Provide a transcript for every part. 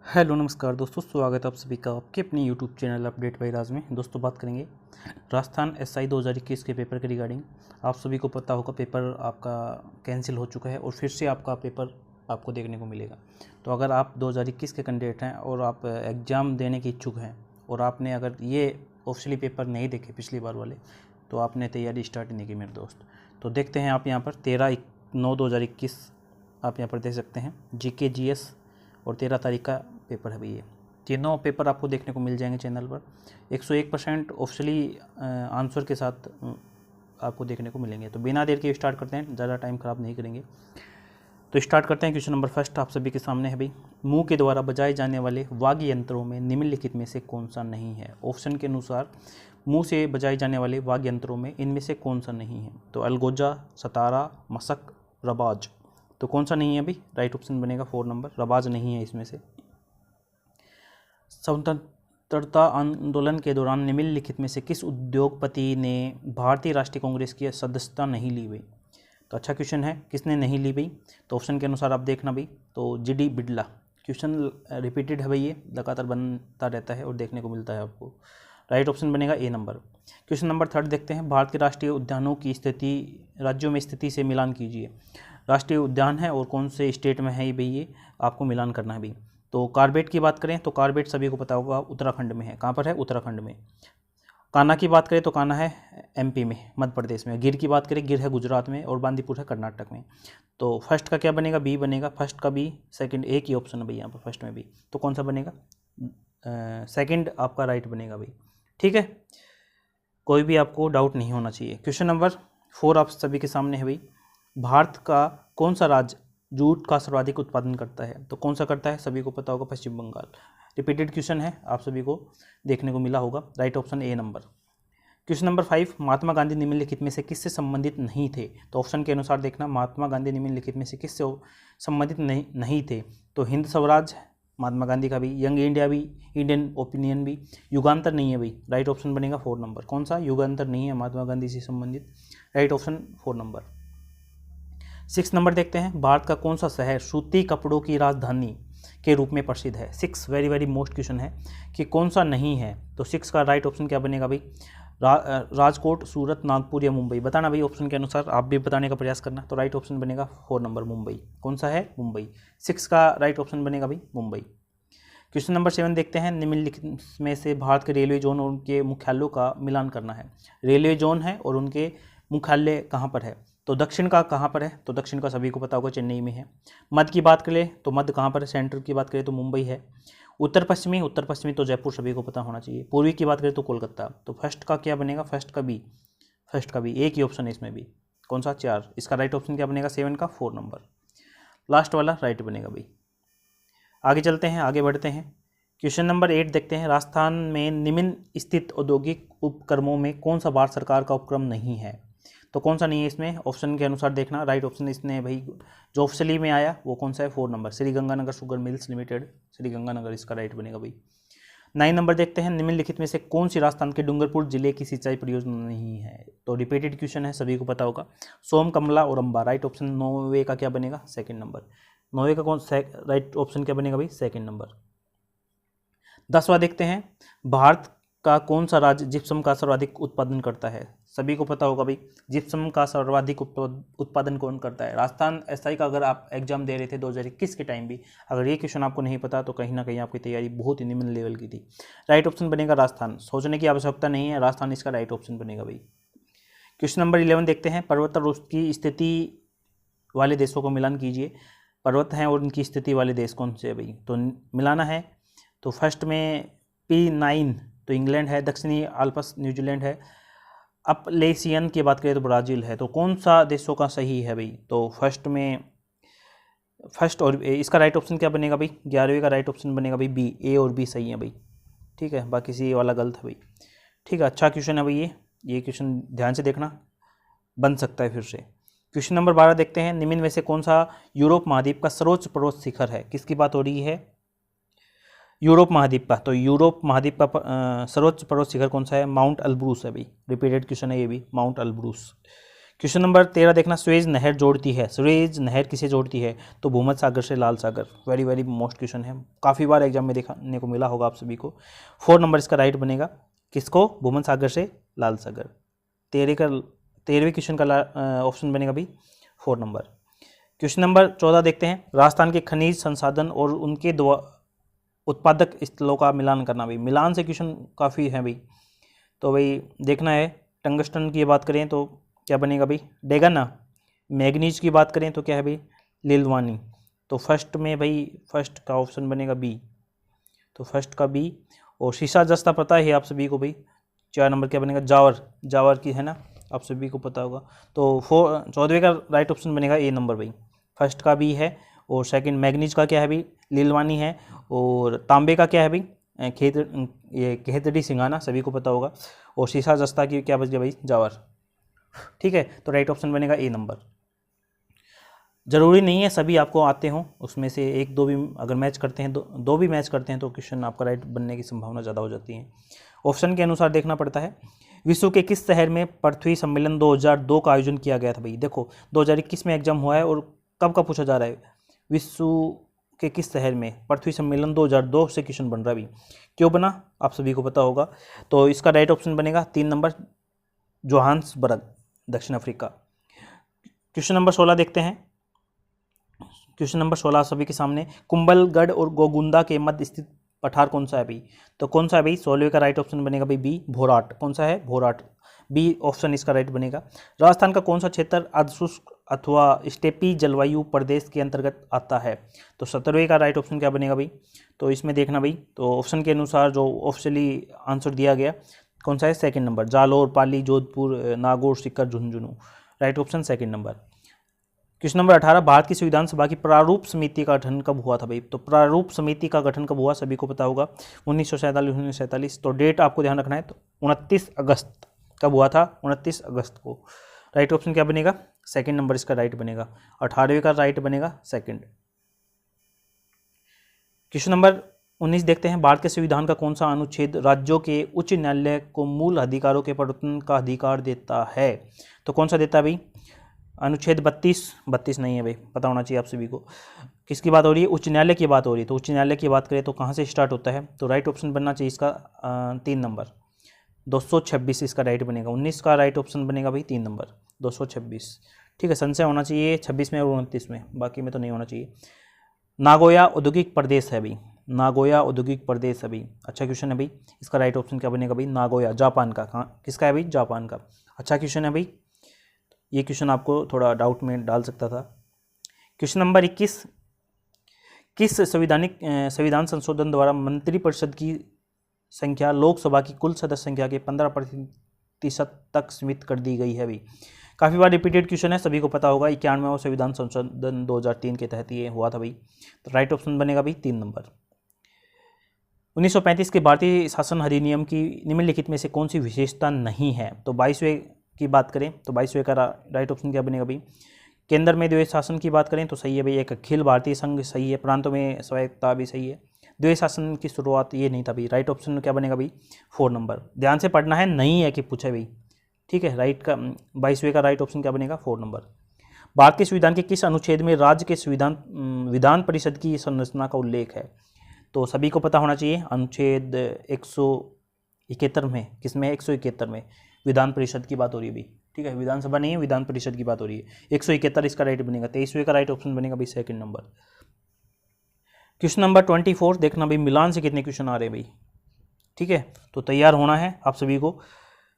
Hello नमस्कार दोस्तों, स्वागत है आप सभी का आपके अपने यूट्यूब चैनल अपडेट बाय राज में। दोस्तों बात करेंगे राजस्थान एसआई 2021 के पेपर के रिगार्डिंग। आप सभी को पता होगा पेपर आपका कैंसिल हो चुका है और फिर से आपका पेपर आपको देखने को मिलेगा। तो अगर आप 2021 के कैंडिडेट हैं और आप एग्ज़ाम देने के इच्छुक हैं और आपने अगर ये ऑफिशियली पेपर नहीं देखे पिछली बार वाले, तो आपने तैयारी स्टार्ट नहीं की मेरे दोस्त। तो देखते हैं आप यहाँ पर 13/9/2021 आप यहाँ पर देख सकते हैं जीके जीएस और 13 तारीख का पेपर है भाई। ये तीनों पेपर आपको देखने को मिल जाएंगे चैनल पर 101% ऑफिशियली आंसर के साथ आपको देखने को मिलेंगे। तो बिना देर के स्टार्ट करते हैं, ज़्यादा टाइम ख़राब नहीं करेंगे। तो स्टार्ट करते हैं। क्वेश्चन नंबर फर्स्ट आप सभी के सामने है भाई। मुंह के द्वारा बजाए जाने वाले वाद्य यंत्रों में निम्नलिखित में से कौन सा नहीं है? ऑप्शन के अनुसार मुंह से बजाए जाने वाले वाद्य यंत्रों में इनमें से कौन सा नहीं है? तो अलगोजा, सतारा, मशक, रबाज। तो कौन सा नहीं है भाई? राइट ऑप्शन बनेगा 4 नंबर, रबाज नहीं है इसमें से। स्वतंत्रता आंदोलन के दौरान निम्नलिखित में से किस उद्योगपति ने भारतीय राष्ट्रीय कांग्रेस की सदस्यता नहीं ली भाई? तो अच्छा क्वेश्चन है, किसने नहीं ली भाई? तो ऑप्शन के अनुसार आप देखना भाई, तो जीडी बिड़ला। क्वेश्चन रिपीटेड है भाई, ये लगातार बनता रहता है और देखने को मिलता है आपको। राइट ऑप्शन बनेगा ए नंबर। क्वेश्चन नंबर थर्ड देखते हैं। भारत के राष्ट्रीय उद्यानों की स्थिति राज्यों में स्थिति से मिलान कीजिए। राष्ट्रीय उद्यान है और कौन से स्टेट में है ये भाई, ये आपको मिलान करना है भाई। तो कार्बेट की बात करें तो कार्बेट सभी को पता होगा उत्तराखंड में है। कहाँ पर है? उत्तराखंड में। कान्हा की बात करें तो कान्हा है एमपी में, मध्य प्रदेश में। गिर की बात करें, गिर है गुजरात में और बांदीपुर है कर्नाटक में। तो फर्स्ट का क्या बनेगा? बी बनेगा। फर्स्ट का बी, सेकंड एक ही ऑप्शन है भाई यहाँ पर फर्स्ट में भी। तो कौन सा बनेगा? सेकंड आपका राइट बनेगा भाई। ठीक है, कोई भी आपको डाउट नहीं होना चाहिए। क्वेश्चन नंबर 4 आप सभी के सामने है भाई। भारत का कौन सा राज्य जूट का सर्वाधिक उत्पादन करता है? तो कौन सा करता है? सभी को पता होगा, पश्चिम बंगाल। रिपीटेड क्वेश्चन है, आप सभी को देखने को मिला होगा। Right option A number. Question number 5, Mahatma Gandhi निम्नलिखित में से किससे संबंधित नहीं थे? तो ऑप्शन के अनुसार देखना, महात्मा गांधी निम्नलिखित में से किससे संबंधित नहीं थे? तो हिंद स्वराज महात्मा गांधी का भी, यंग इंडिया भी, इंडियन ओपिनियन भी, युगांतर नहीं है भाई। राइट ऑप्शन बनेगा 4 नंबर। कौन सा? युगांतर नहीं है महात्मा गांधी से संबंधित। Right option 4 number. 6 नंबर देखते हैं। भारत का कौन सा शहर सूती कपड़ों की राजधानी के रूप में प्रसिद्ध है? 6 वेरी वेरी मोस्ट क्वेश्चन है कि कौन सा नहीं है। तो 6 का राइट ऑप्शन क्या बनेगा भाई? राजकोट, सूरत, नागपुर या मुंबई। बताना भाई ऑप्शन के अनुसार, आप भी बताने का प्रयास करना। तो राइट ऑप्शन बनेगा 4 नंबर, मुंबई। कौन सा है? मुंबई। 6 का राइट ऑप्शन बनेगा भाई मुंबई। क्वेश्चन नंबर 7 देखते हैं। निम्नलिखित में से भारत के रेलवे जोन और उनके मुख्यालयों का मिलान करना है। रेलवे जोन है और उनके मुख्यालय कहाँ पर है? तो दक्षिण का कहाँ पर है? तो दक्षिण का सभी को पता होगा चेन्नई में है। मध्य की बात करें तो मध्य कहाँ पर है? सेंट्रल की बात करें तो मुंबई है। उत्तर पश्चिमी तो जयपुर सभी को पता होना चाहिए। पूर्वी की बात करें तो कोलकाता। तो फर्स्ट का क्या बनेगा? फर्स्ट का बी। फर्स्ट का बी, एक ही ऑप्शन है इसमें भी। कौन सा? 4। इसका राइट ऑप्शन क्या बनेगा? 7 का 4 नंबर, लास्ट वाला राइट बनेगा भाई। आगे चलते हैं, आगे बढ़ते हैं। क्वेश्चन नंबर 8 देखते हैं। राजस्थान में निम्न स्थित औद्योगिक उपक्रमों में कौन सा भारत सरकार का उपक्रम नहीं है? तो कौन सा नहीं है इसमें? ऑप्शन के अनुसार देखना। राइट ऑप्शन इसने भाई जो ऑफिशियली में आया वो कौन सा है? 4 number, Shri Ganganagar sugar mills limited, Shri Ganganagar, इसका राइट बनेगा भाई। 9 नंबर देखते हैं। निम्नलिखित में से कौन सी राजस्थान के डूंगरपुर जिले की सिंचाई परियोजना नहीं है? तो रिपीटेड क्वेश्चन है, सभी को पता होगा। सोम, कमला और अम्बा। राइट ऑप्शन 9वें का क्या बनेगा? Second number. 9वें का कौन राइट ऑप्शन क्या बनेगा भाई? Second number. 10वां देखते हैं। भारत का कौन सा राज्य जिप्सम का सर्वाधिक उत्पादन करता है? सभी को पता होगा भाई, जिप्सम का सर्वाधिक उत्पादन कौन करता है? राजस्थान एसआई का अगर आप एग्जाम दे रहे थे 2021 के टाइम भी, अगर ये क्वेश्चन आपको नहीं पता तो कहीं ना कहीं आपकी तैयारी बहुत ही निम्न लेवल की थी। राइट ऑप्शन बनेगा राजस्थान। सोचने की आवश्यकता नहीं है, राजस्थान इसका राइट ऑप्शन बनेगा भाई। क्वेश्चन नंबर 11 देखते हैं। पर्वतारोहण की स्थिति वाले देशों को मिलान कीजिए। पर्वत हैं और उनकी स्थिति वाले देश कौन से है भाई? तो मिलाना है। तो फर्स्ट में P9 तो इंग्लैंड है, दक्षिणी आल्प्स न्यूजीलैंड है, अपलेशियन की बात करें तो ब्राज़ील है। तो कौन सा देशों का सही है भाई? तो फर्स्ट और इसका राइट ऑप्शन क्या बनेगा भाई? 11वें का राइट ऑप्शन बनेगा भाई बी। ए और बी सही है भाई। ठीक है, बाकी सी वाला गलत है भाई। ठीक है, अच्छा क्वेश्चन है भाई ये क्वेश्चन ध्यान से देखना, बन सकता है फिर से। क्वेश्चन नंबर 12 देखते हैं। निम्न में से कौन सा यूरोप महाद्वीप का सर्वोच्च पर्वत शिखर है? किसकी बात हो रही है? यूरोप महाद्वीप का। तो यूरोप महाद्वीप का सर्वोच्च पर्वत शिखर कौन सा है? माउंट अल्ब्रूस है भाई। रिपीटेड क्वेश्चन है ये भी, माउंट अल्ब्रूस। क्वेश्चन नंबर 13 देखना, सुएज नहर जोड़ती है, सुएज नहर किसे जोड़ती है? तो भूमध्य सागर से लाल सागर। वेरी वेरी मोस्ट क्वेश्चन है, काफ़ी बार एग्जाम में देखने को मिला होगा आप सभी को। 4 नंबर इसका राइट बनेगा, किसको? भूमध्य सागर से लाल सागर। 13वें क्वेश्चन का ऑप्शन बनेगा भाई 4 नंबर। क्वेश्चन नंबर 14 देखते हैं, राजस्थान के खनिज संसाधन और उनके उत्पादक स्थलों का मिलान करना। भाई मिलान से क्वेश्चन काफ़ी है भाई, तो भाई देखना है। टंगस्टन की बात करें तो क्या बनेगा भाई? डेगन। मैग्नीज की बात करें तो क्या है भाई? लीलवानी। तो फर्स्ट में भाई फर्स्ट का ऑप्शन बनेगा बी, तो फर्स्ट का बी। और शीशा जस्ता पता है आप सभी को भाई। 4 नंबर क्या बनेगा? जावर, जावर की है ना, आप सभी को पता होगा। तो 14वें का राइट ऑप्शन बनेगा ए नंबर भाई, फर्स्ट का बी है। और सेकंड मैग्नीज का क्या है भाई? लीलवानी है। और तांबे का क्या है भाई? ये खेतड़ी सिंगाना, सभी को पता होगा। और शीशा जस्ता की क्या बच गया भाई? जावर। ठीक है, तो राइट ऑप्शन बनेगा ए नंबर। जरूरी नहीं है सभी आपको आते हों, उसमें से एक दो भी अगर मैच करते हैं, दो भी मैच करते हैं तो क्वेश्चन आपका राइट बनने की संभावना ज़्यादा हो जाती है। ऑप्शन के अनुसार देखना पड़ता है। विश्व के किस शहर में पृथ्वी सम्मेलन 2002 का आयोजन किया गया था? भाई देखो 2021 में एग्जाम हुआ है और कब का पूछा जा रहा है, विश्व के किस शहर में पृथ्वी सम्मेलन 2002 से क्वेश्चन बन रहा है। भाई क्यों बना आप सभी को पता होगा, तो इसका राइट ऑप्शन बनेगा 3 नंबर, जोहान्सबर्ग, दक्षिण अफ्रीका। क्वेश्चन नंबर 16 देखते हैं। क्वेश्चन नंबर 16 सभी के सामने, कुंभलगढ़ और गोगुंदा के मध्य स्थित पठार कौन सा है भाई? तो कौन सा है भाई? 16वें का राइट ऑप्शन बनेगा भाई बी, भोराट। कौन सा है? भोराट, बी ऑप्शन इसका राइट बनेगा। राजस्थान का कौन सा क्षेत्र अर्धशुष्क अथवा स्टेपी जलवायु प्रदेश के अंतर्गत आता है? तो 17वें का राइट ऑप्शन क्या बनेगा भाई? तो इसमें देखना भाई, तो ऑप्शन के अनुसार जो ऑफिशियली आंसर दिया गया कौन सा है? Second number, Jalore, Pali, Jodhpur, Nagaur, Sikar, Jhunjhunu. Right option second number. Question number 18, Bharat की संविधान सभा की प्रारूप समिति का गठन कब हुआ था भाई? तो प्रारूप समिति का गठन कब हुआ सभी को पता होगा, 1947। तो डेट आपको ध्यान रखना है, तो 29 अगस्त कब हुआ था? 29 अगस्त को। राइट ऑप्शन क्या बनेगा? सेकंड नंबर इसका राइट बनेगा। 18वें का राइट बनेगा सेकंड। क्वेश्चन नंबर 19 देखते हैं, भारत के संविधान का कौन सा अनुच्छेद राज्यों के उच्च न्यायालय को मूल अधिकारों के प्रवर्तन का अधिकार देता है? तो कौन सा देता है भाई? अनुच्छेद 32 नहीं है भाई, पता होना चाहिए आप सभी को। किसकी बात हो रही है? उच्च न्यायालय की बात हो रही है। तो उच्च न्यायालय की बात करें तो कहाँ से स्टार्ट होता है? तो राइट ऑप्शन बनना चाहिए इसका 3 नंबर, 226 इसका राइट बनेगा। 19 का राइट ऑप्शन बनेगा भाई 3 नंबर, 226। ठीक है, संशय होना चाहिए 26 में और 29 में, बाकी में तो नहीं होना चाहिए। नागोया औद्योगिक प्रदेश है भाई, नागोया औद्योगिक प्रदेश है भाई। अच्छा क्वेश्चन है भाई, इसका राइट ऑप्शन क्या बनेगा भाई? नागोया, जापान का। कहाँ किसका है भाई? जापान का। अच्छा क्वेश्चन है भाई, ये क्वेश्चन आपको थोड़ा डाउट में डाल सकता था। क्वेश्चन नंबर 21, किस संविधान संशोधन द्वारा मंत्रिपरिषद की संख्या लोकसभा की कुल सदस्य संख्या के 15% तक सीमित कर दी गई है भाई? काफ़ी बार रिपीटेड क्वेश्चन है, सभी को पता होगा। 91वां संविधान संशोधन 2003 के तहत ये हुआ था भाई। तो राइट ऑप्शन बनेगा भाई 3 नंबर। 1935 के भारतीय शासन अधिनियम की निम्नलिखित में से कौन सी विशेषता नहीं है? तो 22वें की बात करें तो 22वें का राइट ऑप्शन क्या बनेगा भाई? केंद्र में द्वैध शासन की बात करें तो सही है भाई, एक अखिल भारतीय संघ सही है, प्रांतों में स्वायत्तता भी सही है। द्वैध शासन की शुरुआत ये नहीं था भाई। राइट ऑप्शन क्या बनेगा भाई? 4 नंबर। ध्यान से पढ़ना है, नहीं है कि पूछे भाई। ठीक है, राइट का 22वें का राइट ऑप्शन क्या बनेगा? 4 नंबर। भारत के संविधान के किस अनुच्छेद में राज्य के विधान परिषद की संरचना का उल्लेख है? तो सभी को पता होना चाहिए, अनुच्छेद 171 में, किसमें? 171 में विधान परिषद की बात हो रही है भाई। ठीक है, विधानसभा नहीं है, विधान परिषद की बात हो रही है। 171 इसका राइट बनेगा। 23वें का राइट ऑप्शन बनेगा भाई सेकंड नंबर। क्वेश्चन नंबर 24 देखना भाई, मिलान से कितने क्वेश्चन आ रहे हैं भाई? ठीक है, तो तैयार होना है आप सभी को।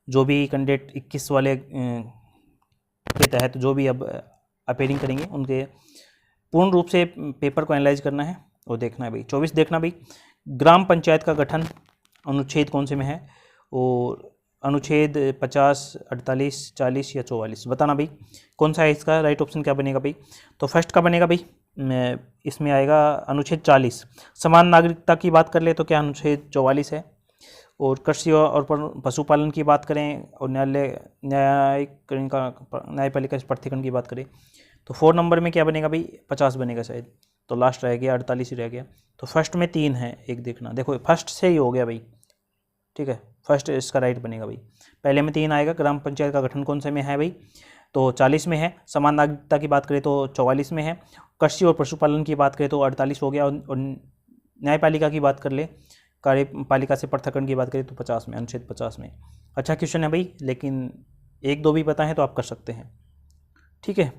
जो भी कैंडिडेट 21 वाले के तहत जो भी अब अपेयरिंग करेंगे उनके पूर्ण रूप से पेपर को एनालाइज करना है और देखना है भाई। 24 देखना भाई, ग्राम पंचायत का गठन अनुच्छेद कौन से में है? और अनुच्छेद 50, 48, 40 या 44 बताना भाई, कौन सा है इसका राइट ऑप्शन क्या बनेगा भाई? तो फर्स्ट का बनेगा भाई, इसमें आएगा अनुच्छेद 40। समान नागरिकता की बात कर ले तो क्या अनुच्छेद 44 है। और कृषि और पशुपालन की बात करें और न्यायपालिका प्राधिकरण की बात करें तो 4 नंबर में क्या बनेगा भाई? 50 बनेगा शायद, तो लास्ट रह गया 48 ही रह गया। तो फर्स्ट में 3 है, एक देखना, देखो फर्स्ट से ही हो गया भाई। ठीक है, फर्स्ट इसका राइट बनेगा भाई। पहले में 3 आएगा। ग्राम पंचायत का गठन कौन से में है भाई? तो 40 में है। समान नागरिकता की बात करें तो 44 में है। कृषि और पशुपालन की बात करें तो 48 हो गया। और न्यायपालिका की बात कर ले, कार्यपालिका से पृथक्करण की बात करें तो 50 में, अनुच्छेद 50 में। अच्छा क्वेश्चन है भाई, लेकिन एक दो भी पता है तो आप कर सकते हैं। ठीक है,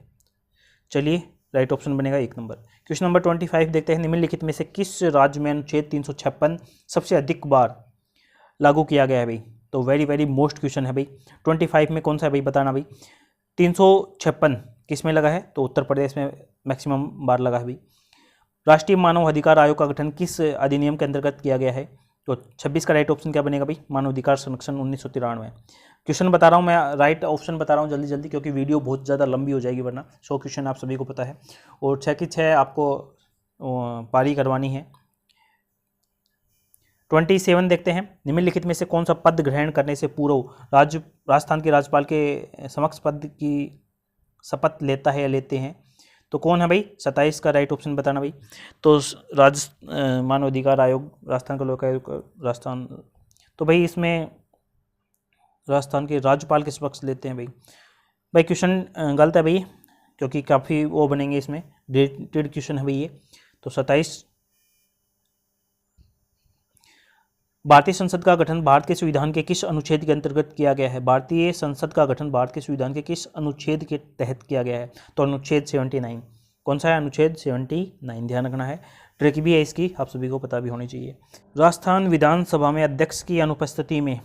चलिए राइट ऑप्शन बनेगा 1 नंबर। क्वेश्चन नंबर 25 देखते हैं, निम्नलिखित में से किस राज्य में अनुच्छेद 356 सबसे अधिक बार लागू किया गया है भाई? तो वेरी वेरी मोस्ट क्वेश्चन है भाई। 25 में कौन सा है भाई, बताना भाई। 356 किस में लगा है? तो उत्तर प्रदेश में मैक्सिमम बार लगा है भाई। राष्ट्रीय मानव अधिकार आयोग का गठन किस अधिनियम के अंतर्गत किया गया है? तो 26 का राइट ऑप्शन क्या बनेगा भाई? मानव अधिकार संरक्षण 1993। क्वेश्चन बता रहा हूँ मैं, राइट ऑप्शन बता रहा हूँ जल्दी जल्दी, क्योंकि वीडियो बहुत ज़्यादा लंबी हो जाएगी वरना। 100 क्वेश्चन आप सभी को पता है और 6 की 6 आपको पारी करवानी है। 27 देखते हैं, निम्नलिखित में से कौन सा पद ग्रहण करने से पूर्व राजस्थान के राज्यपाल के समक्ष पद की शपथ लेता है या लेते हैं? तो कौन है भाई? 27 का राइट ऑप्शन बताना भाई। तो मानव अधिकार आयोग, राजस्थान का लोक आयोग, राजस्थान, तो भाई इसमें राजस्थान के राज्यपाल के समक्ष लेते हैं भाई। भाई क्वेश्चन गलत है भाई, क्योंकि काफ़ी वो बनेंगे इसमें, डेटेड क्वेश्चन है भाई ये। तो 27, भारतीय संसद का गठन भारत के संविधान के किस अनुच्छेद के अंतर्गत किया गया है? भारतीय संसद का गठन भारत के संविधान के किस अनुच्छेद के तहत किया गया है? तो अनुच्छेद 79। कौन सा है? अनुच्छेद 79, ध्यान रखना है। ट्रिक भी है इसकी, आप सभी को पता भी होनी चाहिए। राजस्थान विधानसभा में अध्यक्ष की अनुपस्थिति में,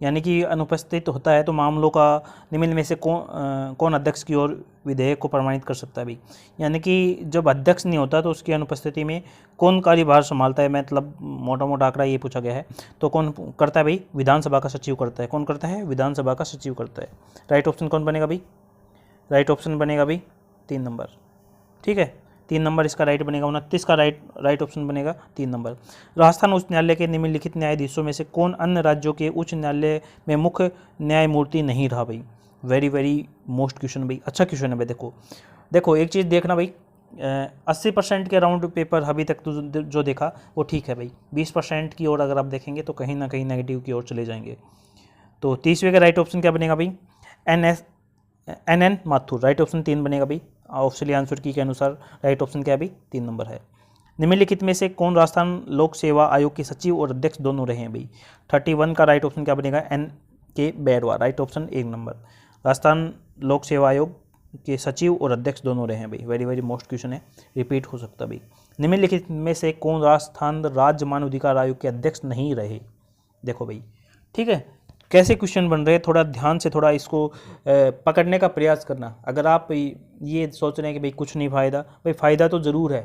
यानी कि अनुपस्थित होता है तो मामलों का निम्न में से कौन अध्यक्ष की ओर विधेयक को प्रमाणित कर सकता है भाई? यानी कि जब अध्यक्ष नहीं होता तो उसकी अनुपस्थिति में कौन कार्यभार संभालता है? मतलब मोटा मोटा आंकड़ा ये पूछा गया है। तो कौन करता है भाई? विधानसभा का सचिव करता है। कौन करता है? विधानसभा का सचिव करता है। राइट ऑप्शन कौन बनेगा भाई? राइट ऑप्शन बनेगा भाई 3 नंबर। ठीक है, 3 नंबर इसका राइट बनेगा। 29 का राइट ऑप्शन बनेगा 3 नंबर। राजस्थान उच्च न्यायालय के निम्नलिखित न्यायाधीशों में से कौन अन्य राज्यों के उच्च न्यायालय में मुख्य न्यायमूर्ति नहीं रहा भाई? वेरी वेरी मोस्ट क्वेश्चन भाई, अच्छा क्वेश्चन है भाई। देखो एक चीज़ देखना भाई, 80% के राउंड पेपर अभी तक तो जो देखा वो ठीक है भाई। 20% की ओर अगर आप देखेंगे तो कहीं ना कहीं नेगेटिव की ओर चले जाएंगे। तो 30वें का राइट ऑप्शन क्या बनेगा भाई? NN माथुर। राइट ऑप्शन 3 बनेगा भाई। ऑप्शनली आंसर की के अनुसार राइट ऑप्शन क्या है भाई? 3 नंबर है। निम्नलिखित में से कौन राजस्थान लोक सेवा आयोग के सचिव और अध्यक्ष दोनों रहे हैं भाई? 31 का राइट ऑप्शन क्या बनेगा? NK Bairwa. Right option 1 number. Rajasthan लोक सेवा आयोग के सचिव और अध्यक्ष दोनों रहे हैं भाई। वेरी वेरी मोस्ट क्वेश्चन है, रिपीट हो सकता है भाई। निम्नलिखित में से कौन राजस्थान राज्य मानव अधिकार आयोग के अध्यक्ष नहीं रहे? देखो भाई, ठीक है, कैसे क्वेश्चन बन रहे हैं, थोड़ा ध्यान से थोड़ा इसको पकड़ने का प्रयास करना। अगर आप ये सोच रहे हैं कि भाई कुछ नहीं फ़ायदा, भाई फ़ायदा तो ज़रूर है,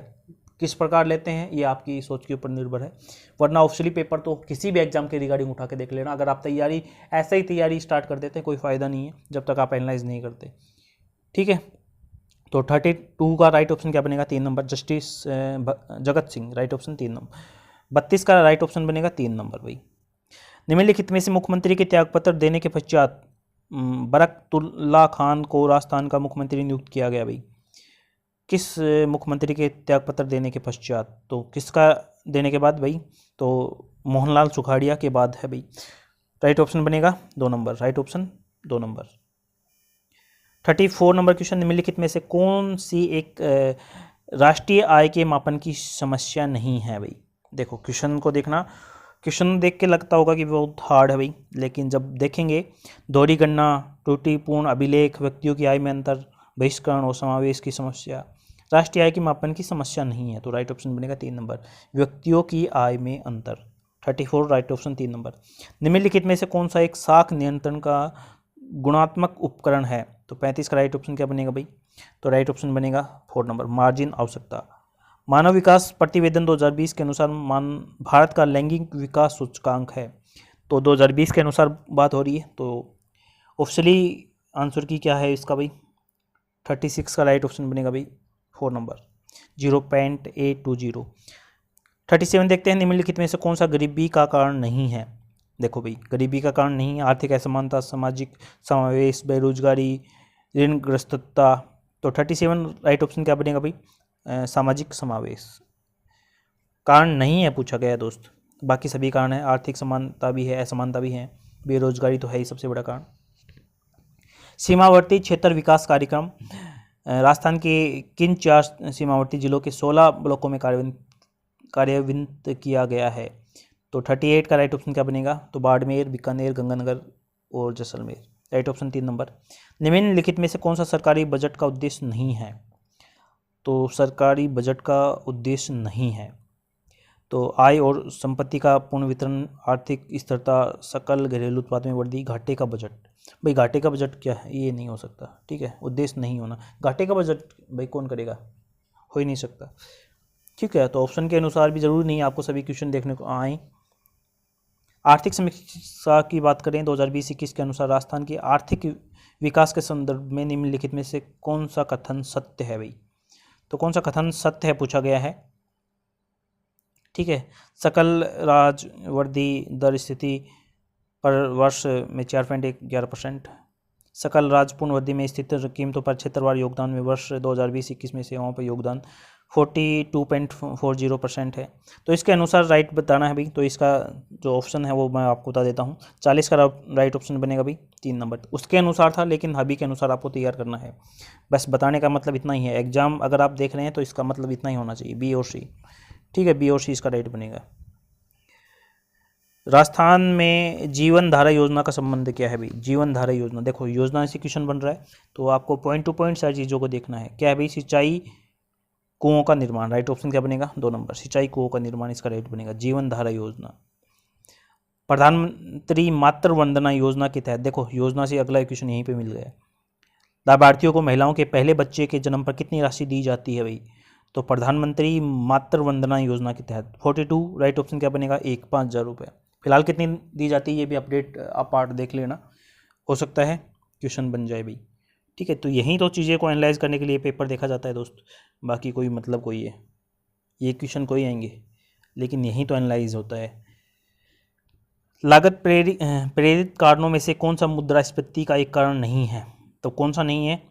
किस प्रकार लेते हैं ये आपकी सोच के ऊपर निर्भर है। वरना ऑप्शनली पेपर तो किसी भी एग्जाम के रिगार्डिंग उठा के देख लेना। अगर आप ऐसे ही तैयारी स्टार्ट कर देते हैं, कोई फ़ायदा नहीं है जब तक आप एनालाइज नहीं करते। ठीक है, तो 32 का राइट ऑप्शन क्या बनेगा? 3 number, justice Jagat Singh. Right option 3 number. 32 का राइट ऑप्शन बनेगा 3 नंबर भाई। निम्नलिखित में से मुख्यमंत्री के त्यागपत्र देने के पश्चात बरकतुल्ला खान को राजस्थान का मुख्यमंत्री नियुक्त किया गया भाई? किस मुख्यमंत्री के त्यागपत्र देने के पश्चात? तो किसका देने के बाद भाई? तो मोहनलाल सुखाड़िया के बाद है भाई। राइट ऑप्शन बनेगा 2 number. Right option 2 number. 34 number question, निम्नलिखित में से कौन सी एक राष्ट्रीय आय के मापन की समस्या नहीं है भाई? देखो क्वेश्चन को देखना, क्वेश्चन देख के लगता होगा कि बहुत हार्ड है भाई, लेकिन जब देखेंगे दोहरी गणना, त्रुटिपूर्ण अभिलेख, व्यक्तियों की आय में अंतर, बहिष्करण और समावेश की समस्या, राष्ट्रीय आय के मापन की समस्या नहीं है। तो राइट ऑप्शन बनेगा 3 नंबर, व्यक्तियों की आय में अंतर। 34 राइट ऑप्शन 3 नंबर। निम्नलिखित में से कौन सा एक साख नियंत्रण का गुणात्मक उपकरण है? तो 35 का राइट ऑप्शन क्या बनेगा भाई? तो राइट ऑप्शन बनेगा 4 नंबर, मार्जिन आवश्यकता। मानव विकास प्रतिवेदन 2020 के अनुसार भारत का लैंगिक विकास सूचकांक है, तो 2020 के अनुसार बात हो रही है। तो ऑप्शनली आंसर की क्या है इसका भाई? 36 का राइट ऑप्शन बनेगा भाई 4 नंबर, 0.820। 37 देखते हैं, निम्नलिखित में से कौन सा गरीबी का कारण नहीं है? देखो भाई, गरीबी का कारण नहीं है आर्थिक असमानता, सामाजिक समावेश, बेरोजगारी, ऋणग्रस्तता। तो 37 राइट ऑप्शन क्या बनेगा भाई? सामाजिक समावेश। कारण नहीं है पूछा गया दोस्त, बाकी सभी कारण है। आर्थिक समानता भी है, असमानता भी है, बेरोजगारी तो है ही सबसे बड़ा कारण। सीमावर्ती क्षेत्र विकास कार्यक्रम राजस्थान के किन 4 सीमावर्ती जिलों के 16 ब्लॉकों में कार्यान्वित किया गया है? तो 38 का राइट ऑप्शन क्या बनेगा? तो बाड़मेर, बीकानेर, गंगानगर और जैसलमेर। Right option 3 number. निम्नलिखित में से कौन सा सरकारी बजट का उद्देश्य नहीं है? तो सरकारी बजट का उद्देश्य नहीं है तो आय और संपत्ति का पूर्ण वितरण, आर्थिक स्थिरता, सकल घरेलू उत्पाद में वृद्धि, घाटे का बजट। भाई घाटे का बजट क्या है? ये नहीं हो सकता, ठीक है, उद्देश्य नहीं होना। घाटे का बजट भाई कौन करेगा? हो ही नहीं सकता, ठीक है। तो ऑप्शन के अनुसार भी जरूरी नहीं है आपको सभी क्वेश्चन देखने को आए। आर्थिक समीक्षा की बात करें 2020-21 के अनुसार राजस्थान की आर्थिक विकास के संदर्भ में निम्नलिखित में से कौन सा कथन सत्य है भाई? तो कौन सा कथन सत्य है पूछा गया है, ठीक है। सकल राजवर्दी दर स्थिति पर वर्ष में 4.11%, सकल राजपूर्ण वृद्धि में स्थित कीमतों पर क्षेत्रवार योगदान में वर्ष 2020-21 में सेवाओं पर योगदान 42.40% है। तो इसके अनुसार राइट बताना है भाई। तो इसका जो ऑप्शन है वो मैं आपको बता देता हूँ। 40 का राइट ऑप्शन बनेगा भाई 3 नंबर। उसके अनुसार था लेकिन अभी के अनुसार आपको तैयार करना है, बस बताने का मतलब इतना ही है। एग्जाम अगर आप देख रहे हैं तो इसका मतलब इतना ही होना चाहिए, बी और सी, ठीक है। बी और सी इसका राइट बनेगा। राजस्थान में जीवन धारा योजना का संबंध क्या है भाई? जीवन धारा योजना, देखो योजना से क्वेश्चन बन रहा है तो आपको पॉइंट टू पॉइंट सारी चीज़ों को देखना है। क्या है भाई? सिंचाई कुओं का निर्माण। राइट ऑप्शन क्या बनेगा? 2 नंबर, सिंचाई कुओं का निर्माण इसका राइट बनेगा। जीवन धारा योजना। प्रधानमंत्री मातृ वंदना योजना के तहत, देखो योजना से अगला क्वेश्चन यहीं पे मिल गया। लाभार्थियों को महिलाओं के पहले बच्चे के जन्म पर कितनी राशि दी जाती है भाई? तो प्रधानमंत्री मातृ वंदना योजना के तहत 42, राइट ऑप्शन क्या बनेगा? 5,000 रुपये। फिलहाल कितनी दी जाती है ये भी अपडेट आप पार्ट देख लेना, हो सकता है क्वेश्चन बन जाए भाई, ठीक है। तो यहीं तो चीज़ें को एनालाइज करने के लिए पेपर देखा जाता है दोस्त, बाकी कोई मतलब कोई है, ये क्वेश्चन कोई आएंगे लेकिन यहीं तो एनालाइज होता है। लागत प्रेरित कारणों में से कौन सा मुद्रास्फीति का एक कारण नहीं है? तो कौन सा नहीं है?